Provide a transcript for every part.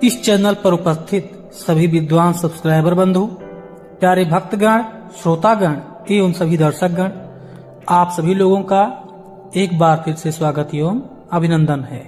इस चैनल पर उपस्थित सभी विद्वान सब्सक्राइबर बंधु, प्यारे भक्तगण, श्रोतागण एवं सभी दर्शकगण, आप सभी लोगों का एक बार फिर से स्वागत एवं अभिनंदन है।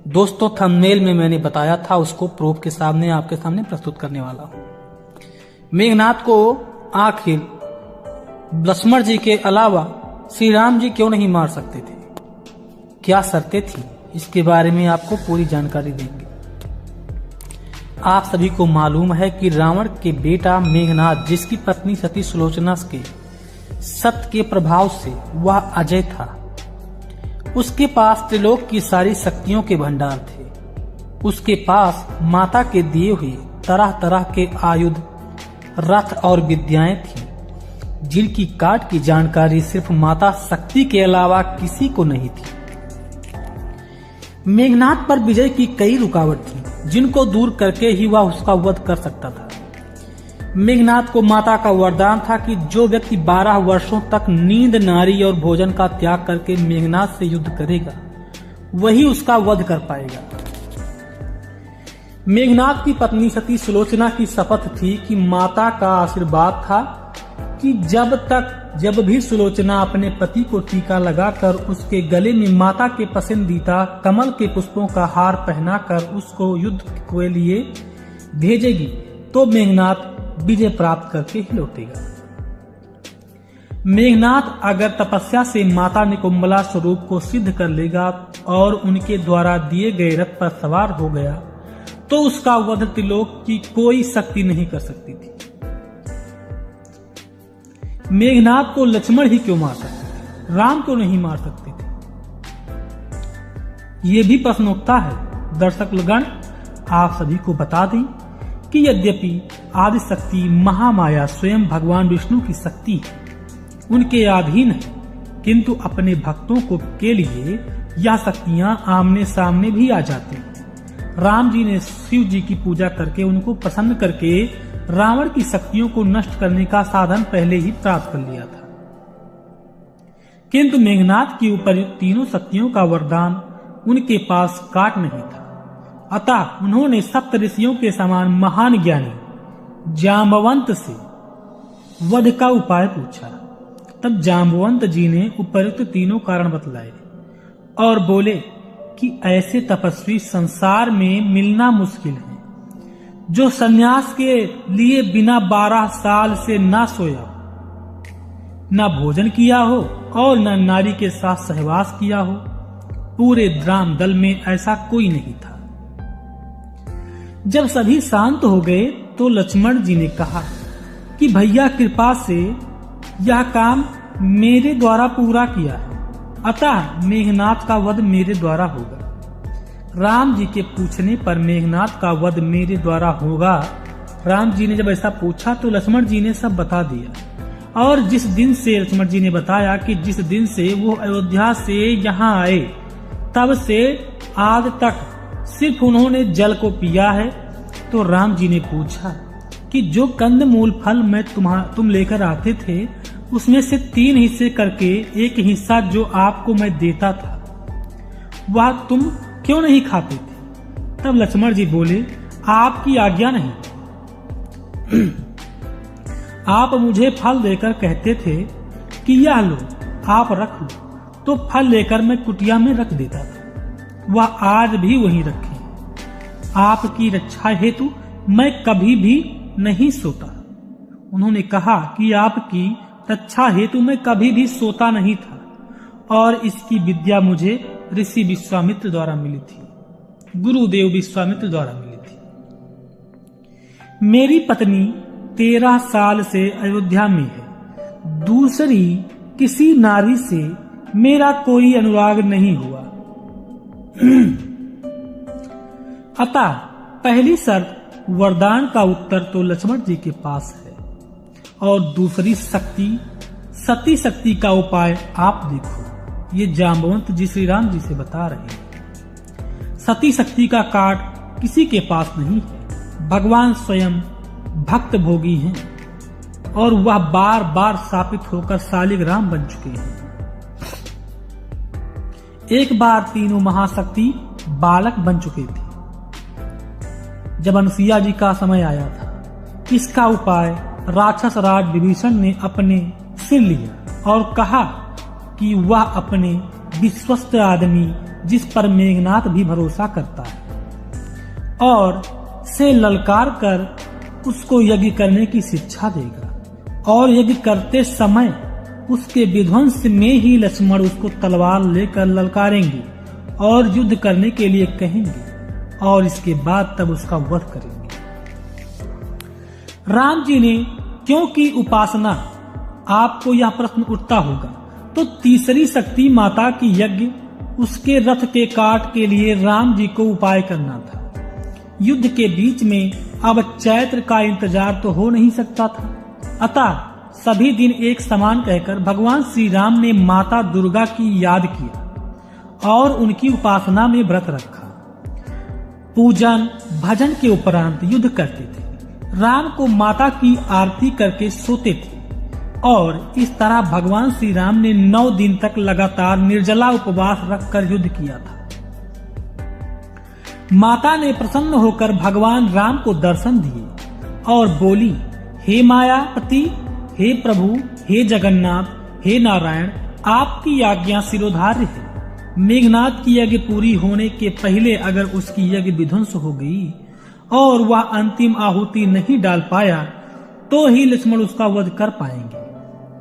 दोस्तों, थंबनेल में मैंने बताया था, उसको प्रूफ के सामने आपके सामने प्रस्तुत करने वाला हूँ। मेघनाथ को आखिर लक्ष्मण जी के अलावा श्री राम जी क्यों नहीं मार सकते थे, क्या शर्तें थी, इसके बारे में आपको पूरी जानकारी देंगे। आप सभी को मालूम है कि रावण के बेटा मेघनाथ, जिसकी पत्नी सती सुलोचना के सत्य के प्रभाव से वह अजय था, उसके पास त्रिलोक की सारी शक्तियों के भंडार थे। उसके पास माता के दिए हुए तरह तरह के आयुध, रथ और विद्याएं थी, जिनकी काट की जानकारी सिर्फ माता शक्ति के अलावा किसी को नहीं थी। मेघनाथ पर विजय की कई रुकावट थी, जिनको दूर करके ही वह उसका वध कर सकता था। मेघनाथ को माता का वरदान था कि जो व्यक्ति 12 वर्षों तक नींद, नारी और भोजन का त्याग करके मेघनाथ से युद्ध करेगा, वही उसका वध कर पाएगा। मेघनाथ की पत्नी सती सुलोचना की शपथ थी कि माता का आशीर्वाद था कि जब भी सुलोचना अपने पति को टीका लगाकर उसके गले में माता के पसंदीदा कमल के पुष्पों का हार पहनाकर उसको युद्ध के लिए भेजेगी, तो मेघनाथ विजय प्राप्त करके ही लौटेगा। मेघनाथ अगर तपस्या से माता निकुंभला स्वरूप को सिद्ध कर लेगा और उनके द्वारा दिए गए रथ पर सवार हो गया, तो उसका वध त्रिलोक की कोई शक्ति नहीं कर सकती थी। मेघनाथ को लक्ष्मण ही क्यों मार सकते थे, राम क्यों नहीं मार सकते थे? ये भी प्रश्न उठता है। दर्शकगण, आप सभी को बता दें कि यद्यपि आदि शक्ति महामाया स्वयं भगवान विष्णु की शक्ति है, उनके अधीन है, किंतु अपने भक्तों को के लिए यह शक्तियां आमने सामने भी आ जाती हैं। राम जी ने शिव जी की पूजा करके उनको प्रसन्न करके रावण की शक्तियों को नष्ट करने का साधन पहले ही प्राप्त कर लिया था, किंतु मेघनाथ की उपर्युक्त तीनों शक्तियों का वरदान उनके पास काट नहीं था। अतः उन्होंने सप्त ऋषियों के समान महान ज्ञानी जाम्बवंत से वध का उपाय पूछा। तब जाम्बवंत जी ने उपर्युक्त तीनों कारण बतलाए और बोले कि ऐसे तपस्वी संसार में मिलना मुश्किल है, जो सन्यास के लिए बिना 12 साल से ना सोया, ना भोजन किया हो और न नारी के साथ सहवास किया हो। पूरे द्राम दल में ऐसा कोई नहीं था। जब सभी शांत हो गए तो लक्ष्मण जी ने कहा कि भैया, कृपा से यह काम मेरे द्वारा पूरा किया है, अतः मेघनाथ का वध मेरे द्वारा होगा। राम जी के पूछने पर मेघनाथ का वध मेरे द्वारा होगा, राम जी ने जब ऐसा पूछा तो लक्ष्मण जी ने सब बता दिया। और जिस दिन से लक्ष्मण जी ने बताया कि जिस दिन से वो अयोध्या से यहाँ आए, तब से आज तक सिर्फ उन्होंने जल को पिया है। तो राम जी ने पूछा कि जो कंदमूल फल मैं तुम लेकर आते थे, उसमें से 3 हिस्से करके एक हिस्सा जो आपको मैं देता था, वह तुम क्यों नहीं खाते थे? तब लक्ष्मण जी बोले, आपकी आज्ञा नहीं। आप मुझे फल देकर कहते थे कि यह लो, आप रख लो, तो फल लेकर मैं कुटिया में रख देता था। वह आज भी वहीं रखे। आपकी रक्षा हेतु मैं कभी भी नहीं सोता। उन्होंने कहा कि आपकी रक्षा हेतु मैं कभी भी सोता नहीं था, और इसकी विद्या मुझे ऋषि विश्वामित्र द्वारा मिली थी, गुरुदेव विश्वामित्र द्वारा मिली थी। मेरी पत्नी 13 साल से अयोध्या में है। दूसरी किसी नारी से मेरा कोई अनुराग नहीं हुआ। अतः पहली शर्त वरदान का उत्तर तो लक्ष्मण जी के पास है, और दूसरी सती शक्ति का उपाय आप देखो। ये जाम्बवंत जी श्री राम जी से बता रहे हैं। सती शक्ति का काट किसी के पास नहीं है। भगवान स्वयं भक्त भोगी हैं, और वह बार बार स्थापित होकर शालिग्राम बन चुके हैं। एक बार तीनों महाशक्ति बालक बन चुके थे। जब अनुसुईया जी का समय आया था, इसका उपाय राक्षस राज विभीषण ने अपने सिर लिया और कहा कि वह अपने विश्वस्त आदमी, जिस पर मेघनाथ भी भरोसा करता है, और से ललकार कर उसको यज्ञ करने की शिक्षा देगा, और यज्ञ करते समय उसके विध्वंस में ही लक्ष्मण उसको तलवार लेकर ललकारेंगे और युद्ध करने के लिए कहेंगे, और इसके बाद तब उसका वध करेंगे। राम जी ने क्यों की उपासना, आपको यह प्रश्न उठता होगा। तो तीसरी शक्ति माता की यज्ञ, उसके रथ के काट के लिए राम जी को उपाय करना था। युद्ध के बीच में अब चैत्र का इंतजार तो हो नहीं सकता था, अतः सभी दिन एक समान कहकर भगवान श्री राम ने माता दुर्गा की याद किया और उनकी उपासना में व्रत रखा। पूजन भजन के उपरांत युद्ध करते थे, राम को माता की आरती करके सोते थे, और इस तरह भगवान श्री राम ने 9 दिन तक लगातार निर्जला उपवास रखकर युद्ध किया था। माता ने प्रसन्न होकर भगवान राम को दर्शन दिए और बोली, हे मायापति, हे प्रभु, हे जगन्नाथ, हे नारायण, आपकी आज्ञा सिरोधार्य है। मेघनाथ की यज्ञ पूरी होने के पहले अगर उसकी यज्ञ विध्वंस हो गई और वह अंतिम आहुति नहीं डाल पाया तो ही लक्ष्मण उसका वध कर पाएंगे,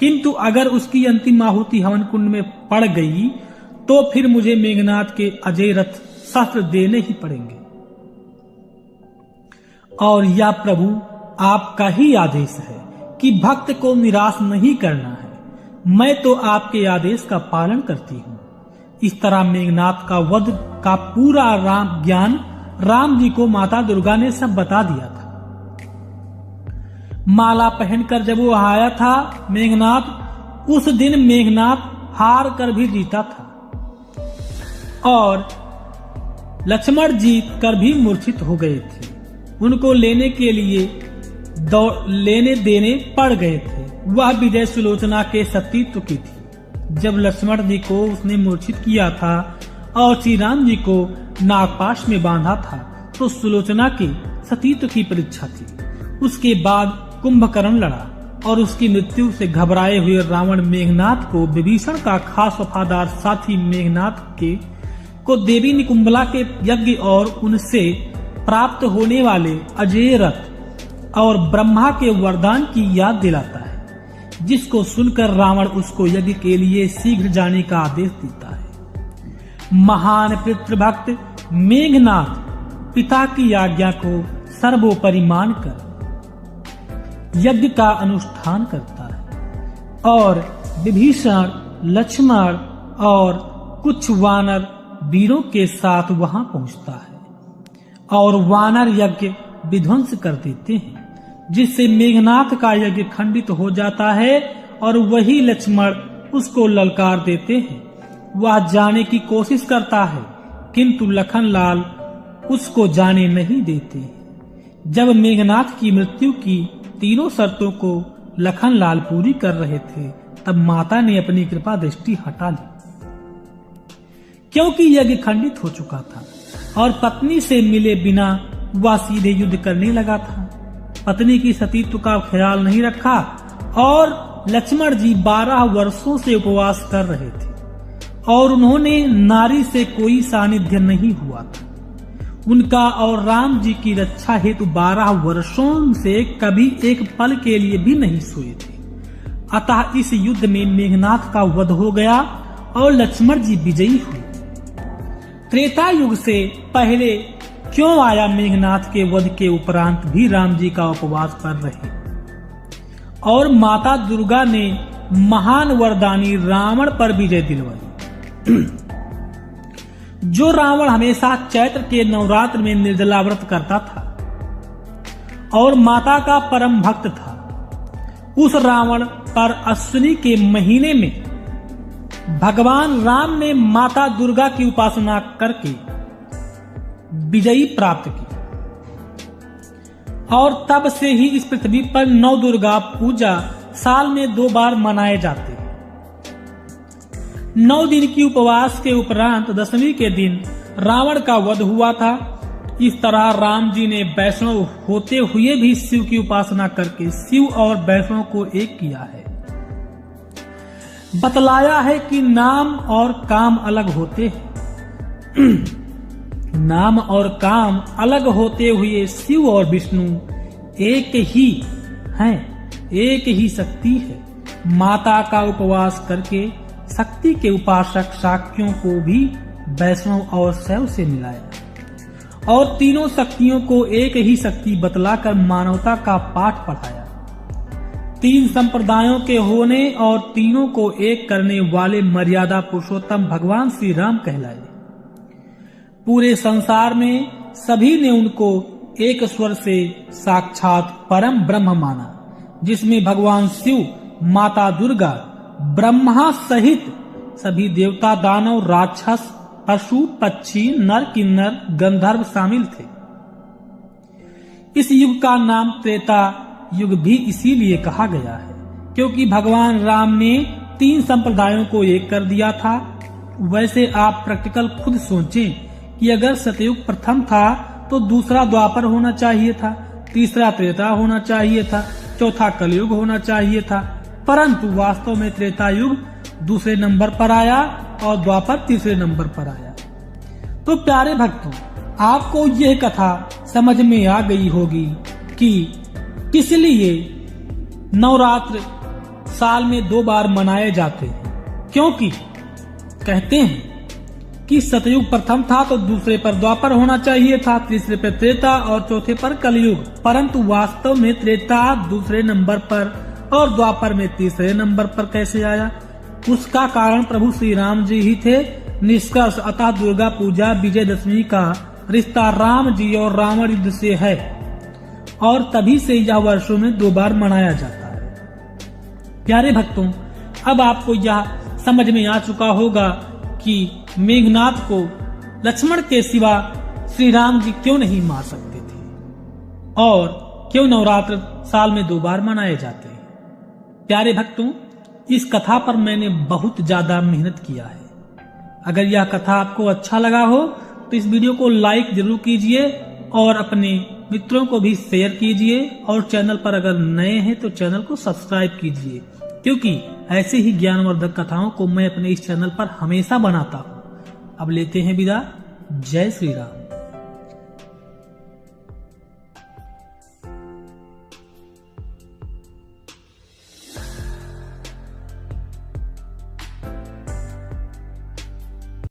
किंतु अगर उसकी अंतिम आहुति हवन कुंड में पड़ गई तो फिर मुझे मेघनाथ के अजय रथ शस्त्र देने ही पड़ेंगे। और यह प्रभु आपका ही आदेश है कि भक्त को निराश नहीं करना है। मैं तो आपके आदेश का पालन करती हूँ। इस तरह मेघनाथ का वध का पूरा ज्ञान राम जी को माता दुर्गा ने सब बता दिया था। माला पहनकर जब वो आया था मेघनाथ, उस दिन मेघनाथ हार कर भी जीता था और लक्ष्मण जीत कर भी मूर्छित हो गए थे। उनको लेने के लिए लेने देने पड़ गए थे। वह विजय सुलोचना के सतीत्व की थी। जब लक्ष्मण जी को उसने मूर्छित किया था और श्री राम जी को नागपाश में बांधा था तो सुलोचना के सतीत्व की परीक्षा थी। उसके बाद कुंभकर्ण लड़ा और उसकी मृत्यु से घबराए हुए रावण मेघनाथ को विभीषण का खास वफादार साथी मेघनाथ को देवी निकुंभला के यज्ञ और उनसे प्राप्त होने वाले अजय रथ और ब्रह्मा के वरदान की याद दिलाता है, जिसको सुनकर रावण उसको यज्ञ के लिए शीघ्र जाने का आदेश देता है। महान पितृभक्त मेघनाथ पिता की आज्ञा को सर्वोपरि मानकर यज्ञ का अनुष्ठान करता है और विभीषण, लक्ष्मण और कुछ वानर वीरों के साथ वहां पहुंचता है और वानर यज्ञ विध्वंस कर देते हैं, जिससे मेघनाथ का यज्ञ खंडित हो जाता है और वही लक्ष्मण उसको ललकार देते हैं। वह जाने की कोशिश करता है किंतु लखनलाल उसको जाने नहीं देते। जब मेघनाथ की मृत्यु की तीनों शर्तों को लखनलाल पूरी कर रहे थे तब माता ने अपनी कृपा दृष्टि हटा ली, क्योंकि यज्ञ खंडित हो चुका था और पत्नी से मिले बिना वह सीधे युद्ध करने लगा था। पत्नी की सतीत्व का ख्याल नहीं रखा और लक्ष्मण जी 12 वर्षों से उपवास कर रहे थे और उन्होंने नारी से कोई सानिध्य नहीं हुआ था। उनका और राम जी की रक्षा हेतु 12 वर्षों से कभी एक पल के लिए भी नहीं सोए थे। अतः इस युद्ध में मेघनाथ का वध हो गया और लक्ष्मण जी विजयी हुए। त्रेता युग से पहले क्यों आया मेघनाथ के वध के उपरांत भी राम जी का उपवास कर रहे और माता दुर्गा ने महान वरदानी रावण पर विजय दिलवाई। जो रावण हमेशा चैत्र के नवरात्र में निर्जला व्रत करता था और माता का परम भक्त था, उस रावण पर अश्विनी के महीने में भगवान राम ने माता दुर्गा की उपासना करके विजयी प्राप्त की और तब से ही इस पृथ्वी पर नौ दुर्गा पूजा साल में 2 बार मनाए जाते हैं। 9 दिन की उपवास के उपरांत 10वीं के दिन रावण का वध हुआ था इस तरह राम जी ने वैष्णव होते हुए भी शिव की उपासना करके शिव और वैष्णव को एक किया है। बतलाया है कि नाम और काम अलग होते हैं। नाम और काम अलग होते हुए शिव और विष्णु एक ही हैं, एक ही शक्ति है। माता का उपवास करके शक्ति के उपासक शाक्यों को भी वैष्णव और शैव से मिलाया और तीनों शक्तियों को एक ही शक्ति बतलाकर मानवता का पाठ पढ़ाया। तीन संप्रदायों के होने और तीनों को एक करने वाले मर्यादा पुरुषोत्तम भगवान श्री राम कहलाए। पूरे संसार में सभी ने उनको एक स्वर से साक्षात परम ब्रह्म माना, जिसमें भगवान शिव, माता दुर्गा, ब्रह्मा सहित सभी देवता, दानव, राक्षस, पशु, पक्षी, नर, किन्नर, गंधर्व शामिल थे। इस युग का नाम त्रेता युग भी इसीलिए कहा गया है क्योंकि भगवान राम ने तीन संप्रदायों को एक कर दिया था। वैसे आप प्रैक्टिकल खुद सोचें कि अगर सतयुग प्रथम था तो दूसरा द्वापर होना चाहिए था, तीसरा त्रेता होना चाहिए था, चौथा कलयुग होना चाहिए था, परंतु वास्तव में त्रेता युग दूसरे नंबर पर आया और द्वापर तीसरे नंबर पर आया। तो प्यारे भक्तों, आपको यह कथा समझ में आ गई होगी कि किस लिए नवरात्र साल में 2 बार मनाए जाते हैं। क्योंकि कहते हैं कि सतयुग प्रथम था तो दूसरे पर द्वापर होना चाहिए था, तीसरे पर त्रेता और चौथे पर कलयुग, परंतु वास्तव में त्रेता दूसरे नंबर पर और द्वापर में तीसरे नंबर पर कैसे आया? उसका कारण प्रभु श्री राम जी ही थे। निष्कर्ष अतः दुर्गा पूजा विजयदशमी का रिश्ता राम जी और रावण युद्ध से है और तभी से यह वर्षों में 2 बार मनाया जाता है। प्यारे भक्तों, अब आपको यह समझ में आ चुका होगा कि मेघनाथ को लक्ष्मण के सिवा श्री राम जी क्यों नहीं मार सकते थे और क्यों नवरात्र साल में 2 बार मनाए जाते हैं। प्यारे भक्तों, इस कथा पर मैंने बहुत ज्यादा मेहनत किया है। अगर यह कथा आपको अच्छा लगा हो तो इस वीडियो को लाइक जरूर कीजिए और अपने मित्रों को भी शेयर कीजिए और चैनल पर अगर नए हैं तो चैनल को सब्सक्राइब कीजिए, क्योंकि ऐसे ही ज्ञानवर्धक कथाओं को मैं अपने इस चैनल पर हमेशा बनाता हूँ। अब लेते हैं विदा। जय श्री राम।